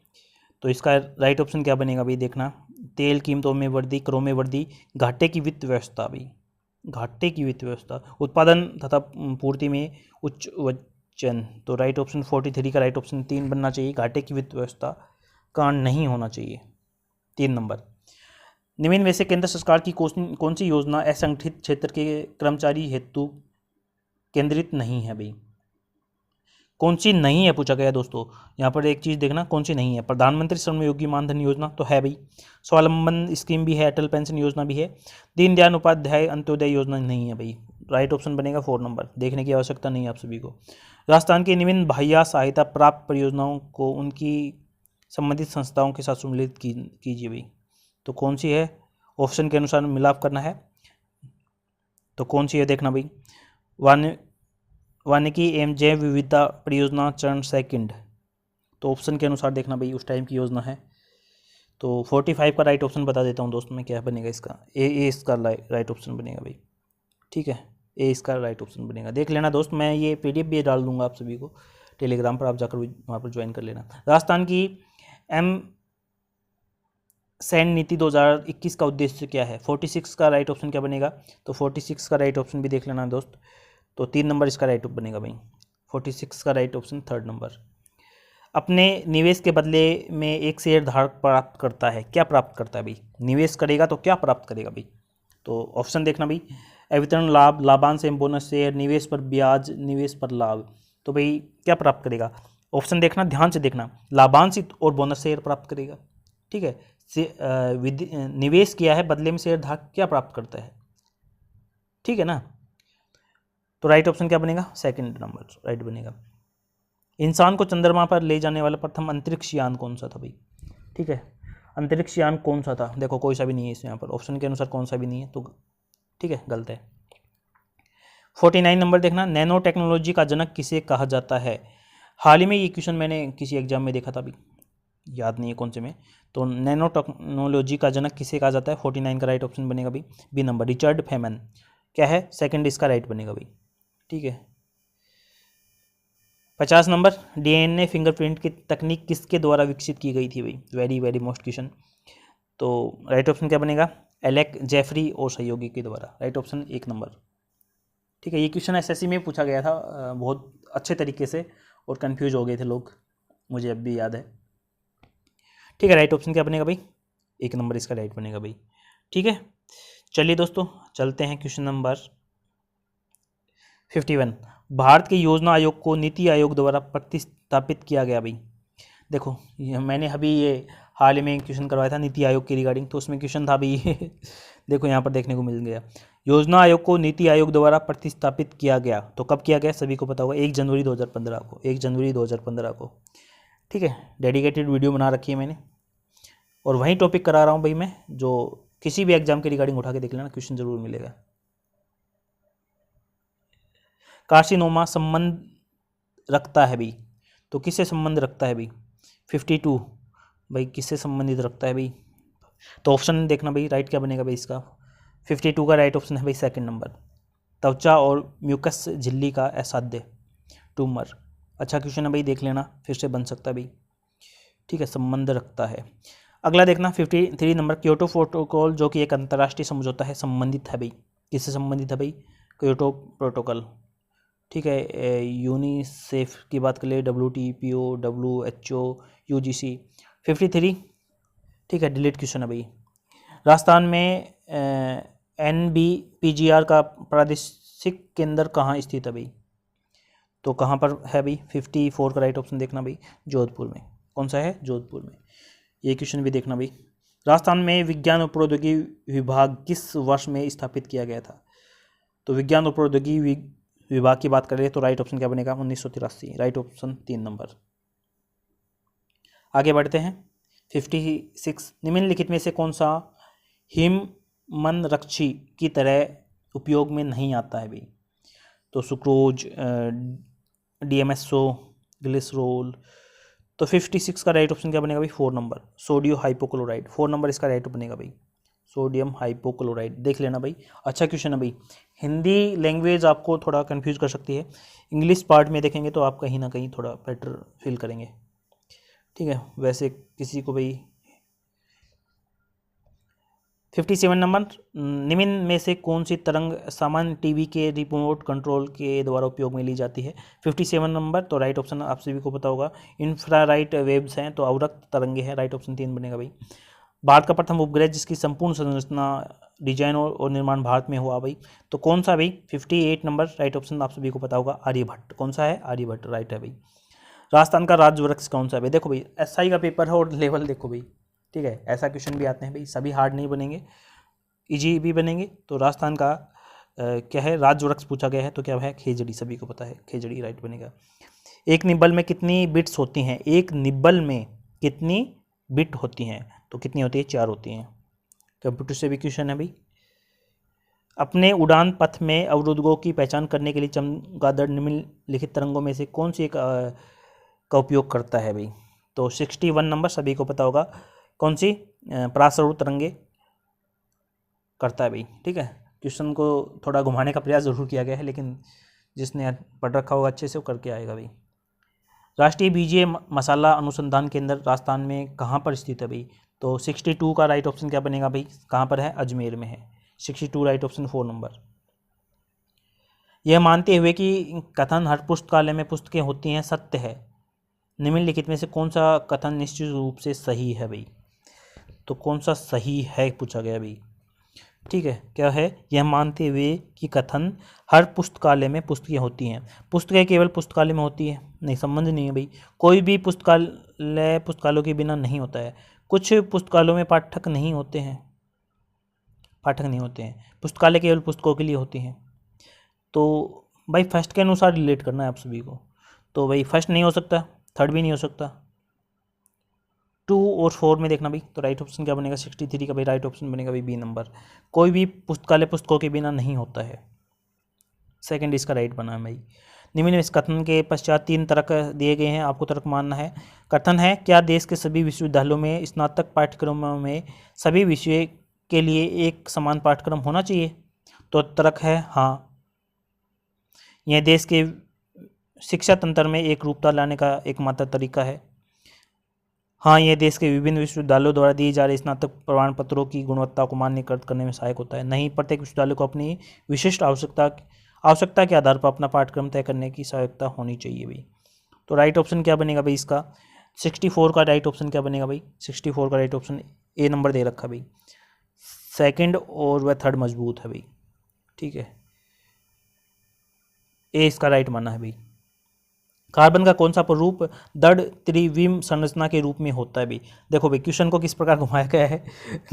तो इसका राइट ऑप्शन क्या बनेगा भाई? देखना, तेल कीमतों में वृद्धि, करों में वृद्धि, घाटे की वित्त व्यवस्था भाई, घाटे की वित्त व्यवस्था, उत्पादन तथा पूर्ति में उच्च वजन। तो राइट ऑप्शन 43 का राइट ऑप्शन 3 बनना चाहिए। घाटे की वित्त व्यवस्था कारण नहीं होना चाहिए, 3 नंबर। निम्न में से केंद्र सरकार की कौन सी योजना असंगठित क्षेत्र के कर्मचारी हेतु केंद्रित नहीं है भाई? कौन सी नहीं है पूछा गया दोस्तों। यहाँ पर एक चीज़ देखना, कौन सी नहीं है। प्रधानमंत्री श्रम योगी मानधन योजना तो है भाई, स्वावलंबन स्कीम भी है, अटल पेंशन योजना भी है, दीनदयाल उपाध्याय अंत्योदय योजना नहीं है भाई। राइट ऑप्शन बनेगा 4 नंबर, देखने की आवश्यकता नहीं है आप सभी को। राजस्थान की निम्न बाह्य सहायता प्राप्त परियोजनाओं को उनकी संबंधित संस्थाओं के साथ सम्मिलित कीजिए भाई। तो कौन सी है? ऑप्शन के अनुसार मिलाप करना है, तो कौन सी है देखना भाई। वानिकी एवं जैव विविधता परियोजना चरण 2, तो ऑप्शन के अनुसार देखना भाई, उस टाइम की योजना है। तो 45 का राइट ऑप्शन बता देता हूँ दोस्त मैं, क्या बनेगा इसका? ए इसका राइट ऑप्शन बनेगा भाई, ठीक है। ए इसका राइट ऑप्शन बनेगा, देख लेना दोस्त। मैं ये PDF भी डाल दूंगा आप सभी को टेलीग्राम पर, आप जाकर वहाँ पर ज्वाइन कर लेना। राजस्थान की सैन्य नीति 2021 का उद्देश्य क्या है? 46 का राइट ऑप्शन क्या बनेगा? तो 46 का राइट ऑप्शन भी देख लेना दोस्त। तो 3 नंबर इसका राइट बनेगा भाई, 46 का राइट ऑप्शन 3rd नंबर। अपने निवेश के बदले में एक शेयर धारक प्राप्त करता है, क्या प्राप्त करता है भाई? निवेश करेगा तो क्या प्राप्त करेगा भाई? तो ऑप्शन देखना भाई, अवितरण लाभ, लाभांश एवं बोनस शेयर, निवेश पर ब्याज, निवेश पर लाभ। तो भाई क्या प्राप्त करेगा? ऑप्शन देखना, ध्यान से देखना, लाभांश और बोनस शेयर प्राप्त करेगा, ठीक है। निवेश किया है, बदले में शेयर धारक क्या प्राप्त करता है, ठीक है ना। तो राइट ऑप्शन क्या बनेगा? 2nd नंबर राइट बनेगा। इंसान को चंद्रमा पर ले जाने वाला प्रथम अंतरिक्ष यान कौन सा था भाई? ठीक है, अंतरिक्ष यान कौन सा था? देखो कोई सा भी नहीं है इसमें, यहाँ पर ऑप्शन के अनुसार कौन सा भी नहीं है, तो ठीक है, गलत है। 49 नंबर देखना, नैनो टेक्नोलॉजी का जनक किसे कहा जाता है? हाल ही में ये क्वेश्चन मैंने किसी एग्जाम में देखा था अभी, याद नहीं है कौन से में। तो नैनो टेक्नोलॉजी का जनक किसे कहा जाता है? 49 का राइट ऑप्शन बनेगा भाई, बी नंबर, रिचर्ड फेमन। क्या है? 2nd इसका राइट बनेगा भाई, ठीक है। 50 नंबर, DNA फिंगरप्रिंट की तकनीक किसके द्वारा विकसित की गई थी भाई? Very very most question. तो राइट ऑप्शन क्या बनेगा? एलेक जेफरी और सहयोगी के द्वारा, राइट ऑप्शन 1 नंबर, ठीक है। ये क्वेश्चन SSC में पूछा गया था बहुत अच्छे तरीके से, और कंफ्यूज हो गए थे लोग, मुझे अब भी याद है। ठीक है, राइट ऑप्शन क्या बनेगा भाई? 1 नंबर इसका राइट बनेगा भाई। ठीक है, चलिए दोस्तों चलते हैं क्वेश्चन नंबर 51। भारत के योजना आयोग को नीति आयोग द्वारा प्रतिस्थापित किया गया भाई। देखो मैंने अभी ये हाल ही में क्वेश्चन करवाया था नीति आयोग के रिगार्डिंग, तो उसमें क्वेश्चन था भाई देखो यहाँ पर देखने को मिल गया, योजना आयोग को नीति आयोग द्वारा प्रतिस्थापित किया गया। तो कब किया गया सभी को पता होगा, 1 जनवरी 2015 को, 1 जनवरी 2015 को। ठीक है, डेडिकेटेड वीडियो बना रखी है मैंने, और वही टॉपिक करा रहा हूँ भाई मैं, जो किसी भी एग्जाम के रिगार्डिंग उठा के देख लेना, क्वेश्चन जरूर मिलेगा। कार्सिनोमा संबंध रखता है भाई, तो किससे संबंध रखता है भाई? 52 भाई किससे संबंधित रखता है भाई? तो ऑप्शन देखना भाई, राइट क्या बनेगा भाई इसका? 52 का राइट ऑप्शन है भाई 2nd नंबर, त्वचा और म्यूकस झिल्ली का असाध्य ट्यूमर। अच्छा क्वेश्चन है भाई, देख लेना, फिर से बन सकता है भाई। ठीक है, संबंध रखता है। अगला देखना 53 नंबर, क्योटो प्रोटोकॉल जो कि एक अंतर्राष्ट्रीय समझौता है, संबंधित है भाई, किससे संबंधित है भाई? Kyoto protocol. ठीक है, यूनिसेफ की बात कर ले, WTO, WHO, UGC। 53 ठीक है, डिलीट क्वेश्चन है भाई। राजस्थान में NBPGR का प्रादेशिक केंद्र कहाँ स्थित है भाई? तो कहाँ पर है भाई? 54 का राइट ऑप्शन देखना भाई, जोधपुर में। कौन सा है? जोधपुर में। ये क्वेश्चन भी देखना भाई। राजस्थान में विज्ञान और प्रौद्योगिकी विभाग किस वर्ष में स्थापित किया गया था? तो विज्ञान और प्रौद्योगिकी विभाग की बात करें तो राइट ऑप्शन क्या बनेगा? 1983, राइट ऑप्शन 3 नंबर। आगे बढ़ते हैं 56, निम्नलिखित में से कौन सा हिममनरक्षी की तरह उपयोग में नहीं आता है भाई? तो सुक्रोज, DMSO, ग्लिसरोल। तो 56 का राइट ऑप्शन क्या बनेगा भाई? 4 नंबर, सोडियम हाइपोक्लोराइड। 4 नंबर इसका राइट बनेगा भाई, सोडियम हाइपोक्लोराइड। देख लेना भाई, अच्छा क्वेश्चन है भाई। हिंदी लैंग्वेज आपको थोड़ा कंफ्यूज कर सकती है, इंग्लिश पार्ट में देखेंगे तो आप कहीं ना कहीं थोड़ा बेटर फील करेंगे। ठीक है, वैसे किसी को भाई 57 नंबर, निम्न में से कौन सी तरंग सामान्य टीवी के रिमोट कंट्रोल के द्वारा उपयोग में ली जाती है? 57 नंबर, तो राइट ऑप्शन आप सभी को पता होगा, इंफ्राराइट वेव्स हैं, तो अवरक्त तरंगे हैं, राइट ऑप्शन 3 बनेगा भाई। भारत का प्रथम उपग्रह जिसकी संपूर्ण संरचना, डिजाइन और निर्माण भारत में हुआ भाई, तो कौन सा भाई? 58 नंबर, राइट ऑप्शन आप सभी को पता होगा, आर्यभट्ट। कौन सा है? आर्यभट्ट, राइट है भाई। राजस्थान का राज्य वृक्ष कौन सा है भाई? देखो भाई SI का पेपर है और लेवल देखो भाई, ठीक है, ऐसा क्वेश्चन भी आते हैं भाई, सभी हार्ड नहीं बनेंगे, इजी भी बनेंगे। तो राजस्थान का क्या है? राज्य वृक्ष पूछा गया है, तो क्या है? खेजड़ी, सभी को पता है, खेजड़ी राइट बनेगा। एक निब्बल में कितनी बिट्स होती हैं? एक निब्बल में कितनी बिट होती हैं? तो कितनी होती है? 4 होती हैं। कंप्यूटर से भी क्वेश्चन है भाई। अपने उड़ान पथ में अवरोधों की पहचान करने के लिए चमगादड़ निम्नलिखित तरंगों में से कौन सी एक का उपयोग करता है भाई? तो 61 नंबर, सभी को पता होगा, कौन सी? परासरूप तरंगे करता है भाई। ठीक है, क्वेश्चन को थोड़ा घुमाने का प्रयास जरूर किया गया है, लेकिन जिसने पढ़ रखा होगा अच्छे से वो करके आएगा भाई। राष्ट्रीय बीजीय मसाला अनुसंधान केंद्र राजस्थान में कहाँ पर स्थित है भाई? तो 62 का राइट ऑप्शन क्या बनेगा भाई? कहाँ पर है? अजमेर में है। 62 राइट ऑप्शन 4 नंबर। यह मानते हुए कि कथन हर पुस्तकालय में पुस्तकें होती हैं सत्य है, निम्नलिखित में से कौन सा कथन निश्चित रूप से सही है भाई? तो कौन सा सही है पूछा गया भाई। ठीक है, क्या है? यह मानते हुए कि कथन हर पुस्तकालय में पुस्तकें होती हैं। पुस्तकें केवल पुस्तकालय में होती है? नहीं, संबंध नहीं है भाई, कोई भी पुस्तकालय पुस्तकालयों के बिना नहीं होता है। कुछ पुस्तकालयों में पाठक नहीं होते हैं, पुस्तकालय केवल पुस्तकों के लिए होती हैं। तो भाई फर्स्ट के अनुसार रिलेट करना है आप सभी को, तो भाई फर्स्ट नहीं हो सकता, थर्ड भी नहीं हो सकता, 2 और 4 में देखना भाई। तो राइट ऑप्शन क्या बनेगा? 63 का भाई राइट ऑप्शन बनेगा भाई, B नंबर। कोई भी पुस्तकालय पुस्तकों के बिना नहीं होता है, सेकंड इसका राइट बना है भाई। निम्न में इस कथन के पश्चात 3 तर्क दिए गए हैं, आपको तर्क मानना है। कथन है, क्या देश के सभी विश्वविद्यालयों में स्नातक पाठ्यक्रमों में सभी विषय के लिए एक समान पाठ्यक्रम होना चाहिए? तो तर्क है हाँ, यह देश के शिक्षा तंत्र में एक रूपता लाने का एकमात्र तरीका है। हाँ, यह देश के विभिन्न विश्वविद्यालयों द्वारा दिए जा रहे स्नातक प्रमाण पत्रों की गुणवत्ता को मान्यकृत करने में सहायक होता है। नहीं, प्रत्येक विश्वविद्यालय को अपनी विशिष्ट आवश्यकता के आधार पर अपना पाठ्यक्रम तय करने की सहायता होनी चाहिए भाई। तो राइट ऑप्शन क्या बनेगा भाई इसका? 64 का राइट ऑप्शन क्या बनेगा भाई? 64 का राइट ऑप्शन ए नंबर दे रखा भाई, सेकंड और वह थर्ड मजबूत है भाई, ठीक है, ए इसका राइट माना है भाई। कार्बन का कौन सा रूप दृढ़ त्रिविम संरचना के रूप में होता है भाई? देखो भाई क्वेश्चन को किस प्रकार घुमाया गया है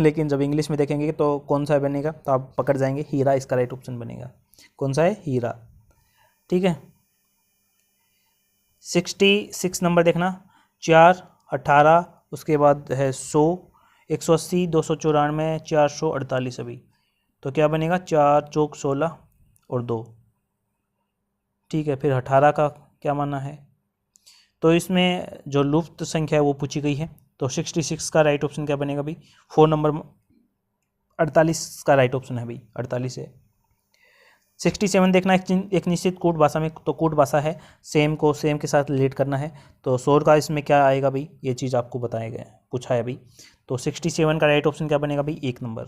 लेकिन जब इंग्लिश में देखेंगे तो कौन सा बनेगा तो आप पकड़ जाएंगे, हीरा इसका राइट ऑप्शन बनेगा। कौन सा है? हीरा, ठीक है। 66 नंबर देखना, 4, 18, उसके बाद है 100, 180, 294, 448 अभी, तो क्या बनेगा? 4 चौक 16 और 2, ठीक है। फिर 18 का क्या माना है? तो इसमें जो लुप्त संख्या है वो पूछी गई है, तो 66 का राइट ऑप्शन क्या बनेगा भाई? 4 नंबर 48 का राइट ऑप्शन है भाई, 48 है। 67 देखना, एक निश्चित कूट भाषा में, तो कूट भाषा है सेम को सेम के साथ रिलेट करना है, तो शोर का इसमें क्या आएगा भाई? ये चीज़ आपको बताया गया पूछा है भाई। तो 67 का राइट ऑप्शन क्या बनेगा भाई? 1 नंबर,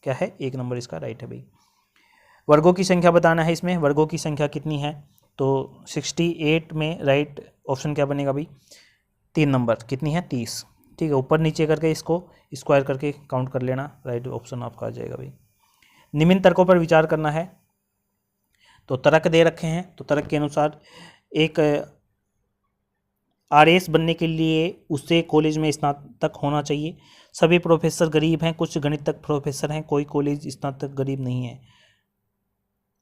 क्या है? 1 नंबर इसका राइट है भाई। वर्गों की संख्या बताना है इसमें, वर्गों की संख्या कितनी है? तो 68 में राइट ऑप्शन क्या बनेगा भाई? 3 नंबर, कितनी है? 30, ठीक है। ऊपर नीचे करके इसको स्क्वायर करके काउंट कर लेना, राइट ऑप्शन आपका आ जाएगा भाई। निम्न तर्कों पर विचार करना है, तो तर्क दे रखे हैं, तो तर्क के अनुसार एक आरएस बनने के लिए उसे कॉलेज में स्नातक होना चाहिए, सभी प्रोफेसर गरीब हैं, कुछ गणितज्ञ प्रोफेसर हैं, कोई कॉलेज स्नातक गरीब नहीं है।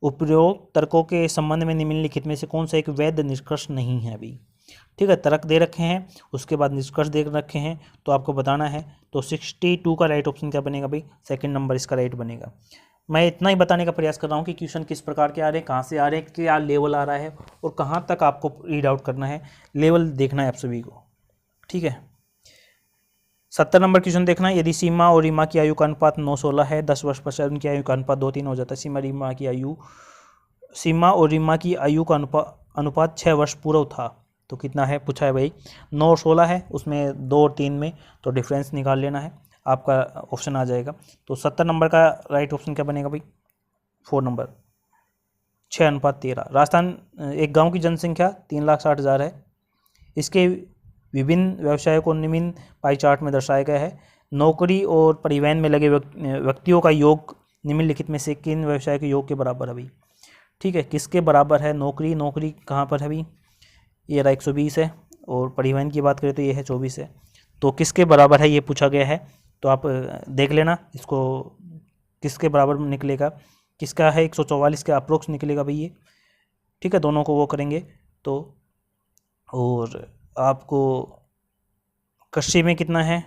उपरोक्त तर्कों के संबंध में निम्नलिखित में से कौन सा एक वैध निष्कर्ष नहीं है अभी? ठीक है, तर्क दे रखे हैं, उसके बाद निष्कर्ष दे रखे हैं, तो आपको बताना है। तो 62 का राइट ऑप्शन क्या बनेगा भाई? सेकंड नंबर इसका राइट बनेगा। मैं इतना ही बताने का प्रयास कर रहा हूँ कि क्वेश्चन किस प्रकार के आ रहे हैं, कहाँ से आ रहे हैं, क्या लेवल आ रहा है और कहाँ तक आपको रीड आउट करना है, लेवल देखना है आप सभी को, ठीक है। 70 नंबर क्वेश्चन देखना, यदि सीमा और रीमा की आयु का अनुपात 9-16 है, 10 वर्ष पश्चात उनकी आयु का अनुपात 2-3 हो जाता है। सीमा और रीमा की आयु का अनुपात 6 वर्ष पूर्व था, तो कितना है पूछा है भाई? 9 और 16 है, उसमें 2 और 3 में तो डिफरेंस निकाल लेना है, आपका ऑप्शन आ जाएगा। तो 70 नंबर का राइट ऑप्शन क्या बनेगा भाई? 4 नंबर, 6:13। राजस्थान एक गांव की जनसंख्या 3,60,000 है, इसके विभिन्न व्यवसायों को निम्न पाई चार्ट में दर्शाया गया है। नौकरी और परिवहन में लगे व्यक्तियों का योग निम्नलिखित में से किन व्यवसाय के योग के बराबर है भाई? ठीक है, किसके बराबर है? नौकरी कहाँ पर है भाई? ये रहा 120 है, और परिवहन की बात करें तो ये है 24 है, तो किसके बराबर है ये पूछा गया है। तो आप देख लेना इसको, किसके बराबर निकलेगा, किसका है 144 के अप्रोक्स निकलेगा भाई ये, ठीक है। दोनों को वो करेंगे तो, और आपको कृषि में कितना है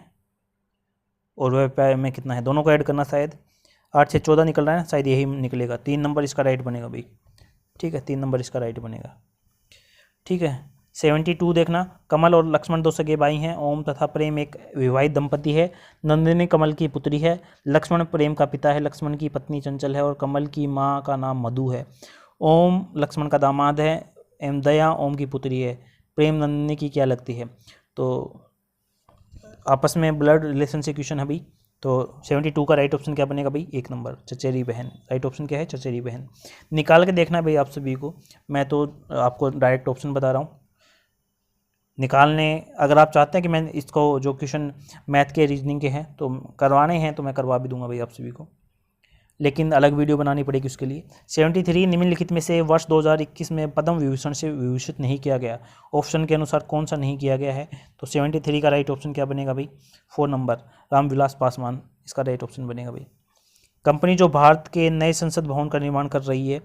और व्यापार में कितना है, दोनों को ऐड करना, शायद 8 से 14 निकल रहा है, शायद यही निकलेगा। 3 नंबर इसका राइट बनेगा भाई, ठीक है, 3 नंबर इसका राइट बनेगा, ठीक है। 72 देखना, कमल और लक्ष्मण 2 सगे भाई हैं, ओम तथा प्रेम एक विवाहित दंपति है। नंदिनी कमल की पुत्री है, लक्ष्मण प्रेम का पिता है, लक्ष्मण की पत्नी चंचल है और कमल की माँ का नाम मधु है। ओम लक्ष्मण का दामाद है एवं दया ओम की पुत्री है। प्रेम नंदिनी की क्या लगती है? तो आपस में ब्लड रिलेशन से क्वेश्चन है भाई। तो 72 का राइट ऑप्शन क्या बनेगा भाई? 1 नंबर, चचेरी बहन। राइट ऑप्शन क्या है? चचेरी बहन। निकाल के देखना भाई आप सभी को, मैं तो आपको डायरेक्ट ऑप्शन बता रहा हूँ निकालने। अगर आप चाहते हैं कि मैं इसको जो क्वेश्चन मैथ के रीजनिंग के हैं तो करवाने हैं तो मैं करवा भी दूंगा भाई आप सभी को, लेकिन अलग वीडियो बनानी पड़ेगी उसके लिए। 73 निम्नलिखित में से वर्ष 2021 में पद्म विभूषण से विभूषित नहीं किया गया, ऑप्शन के अनुसार कौन सा नहीं किया गया है? तो 73 का राइट ऑप्शन क्या बनेगा भाई? 4 नंबर, रामविलास पासवान इसका राइट ऑप्शन बनेगा भाई। कंपनी जो भारत के नए संसद भवन का निर्माण कर रही है,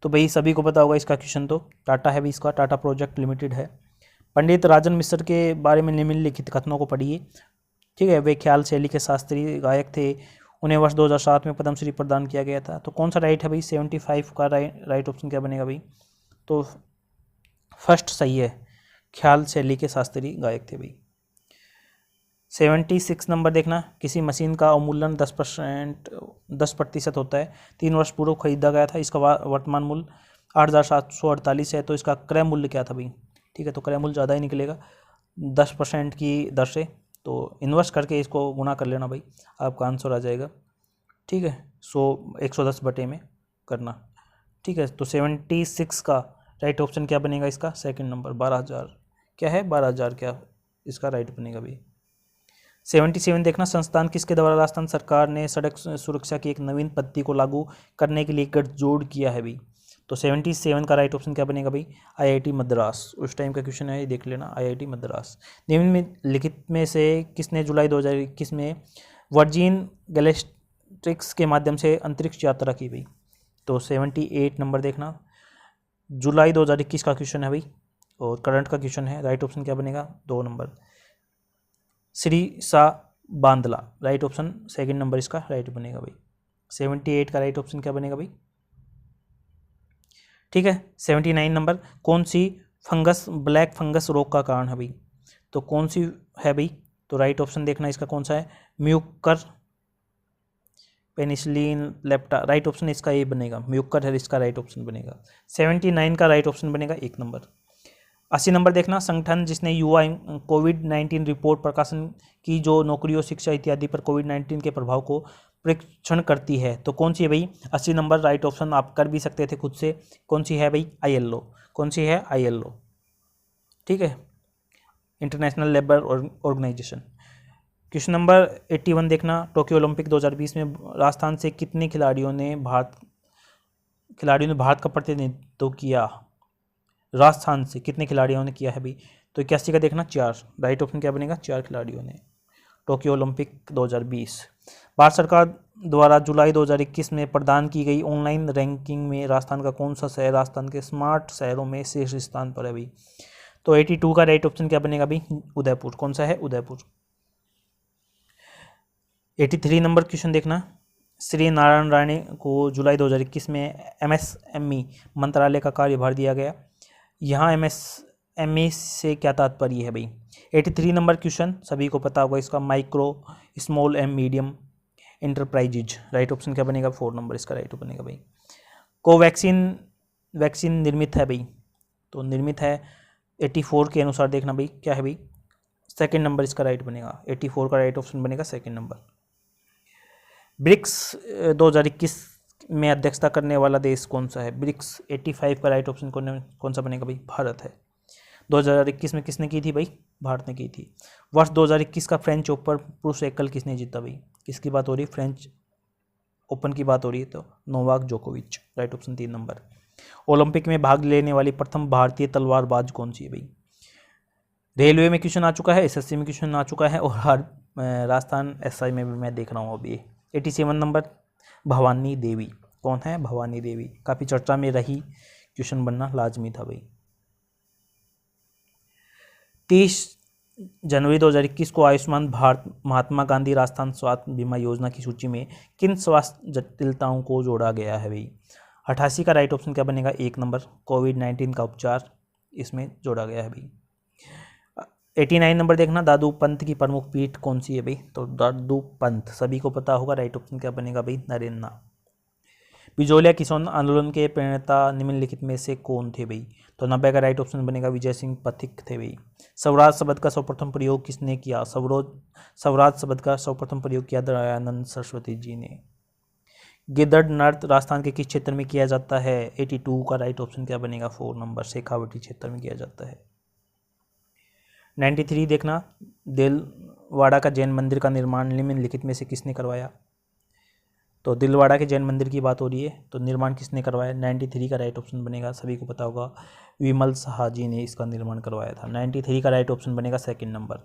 तो भाई सभी को पता होगा इसका क्वेश्चन, तो टाटा है भाई, इसका टाटा प्रोजेक्ट लिमिटेड है। पंडित राजन मिश्र के बारे में निम्नलिखित कथनों को पढ़िए, ठीक है। वे ख्याल शैली के शास्त्रीय गायक थे, उन्हें वर्ष 2007 में पद्मश्री प्रदान किया गया था। तो कौन सा राइट है भाई? 75 का राइट ऑप्शन क्या बनेगा भाई? तो फर्स्ट सही है, ख्याल शैली के शास्त्रीय गायक थे भाई। 76 नंबर देखना, किसी मशीन का अवमूल्यन 10% होता है, 3 वर्ष पूर्व खरीदा गया था, इसका वर्तमान मूल्य 8,748 है, तो इसका क्रय मूल्य क्या था भाई? ठीक है, तो क्रय मूल्य ज़्यादा ही निकलेगा 10% की दर से, तो इन्वर्स करके इसको गुणा कर लेना भाई, आपका आंसर आ जाएगा, ठीक है। 110 बटे में करना, ठीक है। तो 76 का राइट ऑप्शन क्या बनेगा इसका? Second number, 12,000। क्या है? 12,000 क्या इसका राइट बनेगा भाई। 77 देखना, संस्थान किसके द्वारा राजस्थान सरकार ने सड़क सुरक्षा की एक नवीन पद्धति को लागू करने के लिए गठजोड़ किया है भाई। तो 77 का राइट ऑप्शन क्या बनेगा भाई, आईआईटी मद्रास। उस टाइम का क्वेश्चन है, ये देख लेना, आईआईटी मद्रास। निम्नलिखित में से किसने जुलाई 2021 में वर्जिन गैलेक्टिक्स के माध्यम से अंतरिक्ष यात्रा की भाई। तो 78 नंबर देखना, जुलाई 2021 का क्वेश्चन है भाई और करंट का क्वेश्चन है। राइट ऑप्शन क्या बनेगा, 2 नंबर श्री सा बांदला। राइट ऑप्शन सेकंड नंबर इसका राइट बनेगा भाई। 78 का राइट ऑप्शन क्या बनेगा भाई, ठीक है। 79 नंबर, कौन सी फंगस ब्लैक फंगस रोग का कारण है भाई। तो कौन सी है भाई, तो राइट ऑप्शन देखना इसका कौन सा है, म्यूकर पेनिसिलिन लेप्टा। राइट ऑप्शन इसका ये बनेगा, म्यूकर है इसका राइट ऑप्शन बनेगा। 79 का राइट ऑप्शन बनेगा 1 नंबर। 80 नंबर देखना, संगठन जिसने युवा कोविड-19 रिपोर्ट प्रकाशन की जो नौकरियों, शिक्षा इत्यादि पर कोविड-19 के प्रभाव को परीक्षण करती है, तो कौन सी है भाई। 80 नंबर राइट ऑप्शन आप कर भी सकते थे खुद से, कौन सी है भाई, आईएलओ। कौन सी है, आईएलओ, ठीक है, international labour organisation. Question number 81 देखना, टोक्यो ओलंपिक 2020 में राजस्थान से कितने खिलाड़ियों ने भारत का प्रतिनिधित्व किया। राजस्थान से कितने खिलाड़ियों ने किया है भाई, तो 81 का देखना 4। राइट ऑप्शन क्या बनेगा, 4 खिलाड़ियों ने, टोक्यो ओलंपिक 2020। भारत सरकार द्वारा जुलाई 2021 में प्रदान की गई ऑनलाइन रैंकिंग में राजस्थान का कौन सा शहर राजस्थान के स्मार्ट शहरों में शीर्ष स्थान पर है भाई। तो 82 का राइट ऑप्शन क्या बनेगा भाई, उदयपुर। कौन सा है, उदयपुर। 83 नंबर क्वेश्चन देखना, श्री नारायण राणे को जुलाई 2021 में एमएसएमई मंत्रालय का कार्यभार दिया गया। यहाँ एमएसएमई से क्या तात्पर्य है भाई। 83 नंबर क्वेश्चन सभी को पता होगा इसका, micro small and medium enterprises. Right option क्या बनेगा, 4 नंबर इसका राइट बनेगा भाई। वैक्सीन निर्मित है भाई, तो निर्मित है 84 के अनुसार देखना भाई, क्या है भाई, सेकंड नंबर इसका राइट बनेगा। 84 का राइट ऑप्शन बनेगा सेकंड नंबर। ब्रिक्स 2021 में अध्यक्षता करने वाला देश कौन सा है, ब्रिक्स। 85 का राइट ऑप्शन कौन सा बनेगा भाई, भारत है। 2021 में किसने की थी भाई, भारत ने की थी। वर्ष 2021 का फ्रेंच ओपन पुरुष एकल किसने जीता भाई, किसकी बात हो रही है, फ्रेंच ओपन की बात हो रही है, तो नोवाक जोकोविच। Right option 3 number. ओलंपिक में भाग लेने वाली प्रथम भारतीय तलवारबाज कौन सी है भाई। रेलवे में क्वेश्चन आ चुका है, एसएससी में क्वेश्चन आ चुका है और राजस्थान एसआई में भी मैं देख रहा हूँ अभी। 87 नंबर, भवानी देवी। कौन है, भवानी देवी। काफ़ी चर्चा में रही, क्वेश्चन बनना लाजमी था भाई। 30 जनवरी 2021 को आयुष्मान भारत महात्मा गांधी राजस्थान स्वास्थ्य बीमा योजना की सूची में किन स्वास्थ्य जटिलताओं को जोड़ा गया है भाई। 88 का राइट ऑप्शन क्या बनेगा, 1 नंबर, कोविड-19 का उपचार इसमें जोड़ा गया है भाई। 89 नंबर देखना, दादू पंथ की प्रमुख पीठ कौन सी है भाई, तो दादू पंथ सभी को पता होगा। राइट ऑप्शन क्या बनेगा भाई, नरेन्ना। बिजोलिया किसान आंदोलन के प्रणेता निम्नलिखित में से कौन थे भाई, तो 90 का राइट ऑप्शन बनेगा विजय सिंह पथिक थे भाई। स्वराज शब्द का सर्वप्रथम प्रयोग किसने किया, स्वराज शब्द का सर्वप्रथम प्रयोग किया दयानंद सरस्वती जी ने। गिद्धड़ नृत्य राजस्थान के किस क्षेत्र में किया जाता है, 82 का राइट ऑप्शन क्या बनेगा, 4 नंबर, शेखावटी क्षेत्र में किया जाता है। 93 देखना, दिलवाड़ा का जैन मंदिर का निर्माण निम्नलिखित में से किसने करवाया, तो दिलवाड़ा के जैन मंदिर की बात हो रही है, तो निर्माण किसने करवाया। 93 का राइट ऑप्शन बनेगा, सभी को पता होगा, विमल शाह जी ने इसका निर्माण करवाया था। 93 का राइट ऑप्शन बनेगा सेकंड नंबर।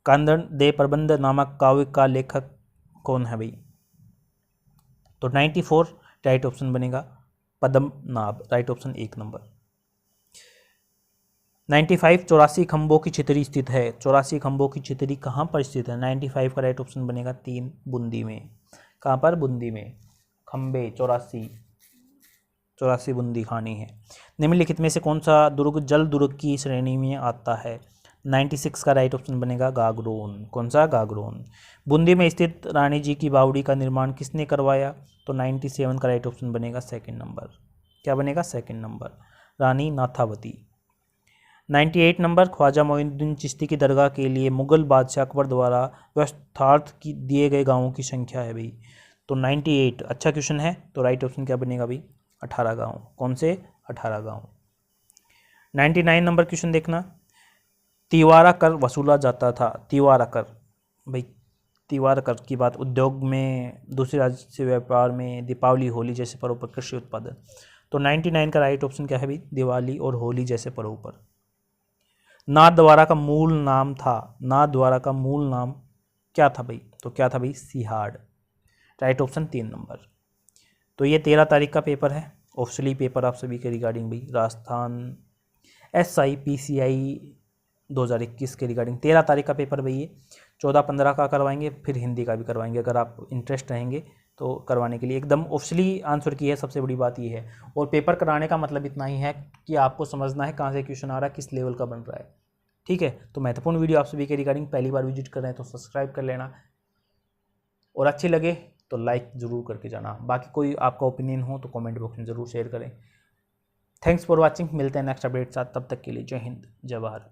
कांदन दे प्रबंध नामक काव्य का लेखक कौन है भाई, तो 94 राइट ऑप्शन बनेगा पद्मनाभ। Right option 1 number. 95 84 खंभों की छितरी स्थित है, 84 खंभों की छितरी कहाँ पर स्थित है। 95 का राइट ऑप्शन बनेगा 3, बूंदी में। कहाँ पर, बूंदी में। खंबे 84 बूंदी खानी है। निम्नलिखित में से कौन सा दुर्ग जल दुर्ग की श्रेणी में आता है। 96 का राइट ऑप्शन बनेगा गागरोन। कौन सा, गागरोन। बूंदी में स्थित रानी जी की बावड़ी का निर्माण किसने करवाया, तो 97 का राइट ऑप्शन बनेगा सेकंड नंबर। क्या बनेगा, सेकंड नंबर, रानी नाथावती। 98 नंबर, ख्वाजा मोइनुद्दीन चिश्ती की दरगाह के लिए मुगल बादशाह अकबर द्वारा व्यवस्थार्थ की दिए गए गांवों की संख्या है भाई, तो 98। अच्छा क्वेश्चन है, तो राइट ऑप्शन क्या बनेगा भाई, 18 गांव। कौन से, 18 गांव। 99 नंबर क्वेश्चन देखना, तिवारा कर वसूला जाता था। तिवारा कर, भाई तिवारा कर की बात उद्योग में, दूसरे राज्य से व्यापार में, दीपावली होली जैसे पर्व पर, कृषि उत्पादन। तो 99 का राइट ऑप्शन क्या है भाई? दिवाली और होली जैसे पर्व पर। नाथद्वारा का मूल नाम था, नाथद्वारा का मूल नाम क्या था भाई? तो क्या था भाई? सिहाड़। Right option 3 number. तो ये 13 तारीख का पेपर है, ऑफिशियली पेपर आप सभी के रिगार्डिंग भाई राजस्थान SIPCI 2021 के रिगार्डिंग 13 तारीख का पेपर भाई ये। 14-15 का करवाएंगे, फिर हिंदी का भी करवाएंगे, अगर आप इंटरेस्ट रहेंगे तो करवाने के लिए एकदम ऑफिशियली आंसर की है। सबसे बड़ी बात ये है, और पेपर कराने का मतलब इतना ही है कि आपको समझना है कहाँ से क्वेश्चन आ रहा है, किस लेवल का बन रहा है। ठीक है, तो महत्वपूर्ण वीडियो आप सभी के रिगार्डिंग, पहली बार विजिट कर रहे हैं तो सब्सक्राइब कर लेना, और अच्छे लगे तो लाइक ज़रूर करके जाना। बाकी कोई आपका ओपिनियन हो तो कमेंट बॉक्स में ज़रूर शेयर करें। थैंक्स फॉर वॉचिंग, मिलते हैं नेक्स्ट अपडेट साथ, तब तक के लिए जय हिंद जय भारत।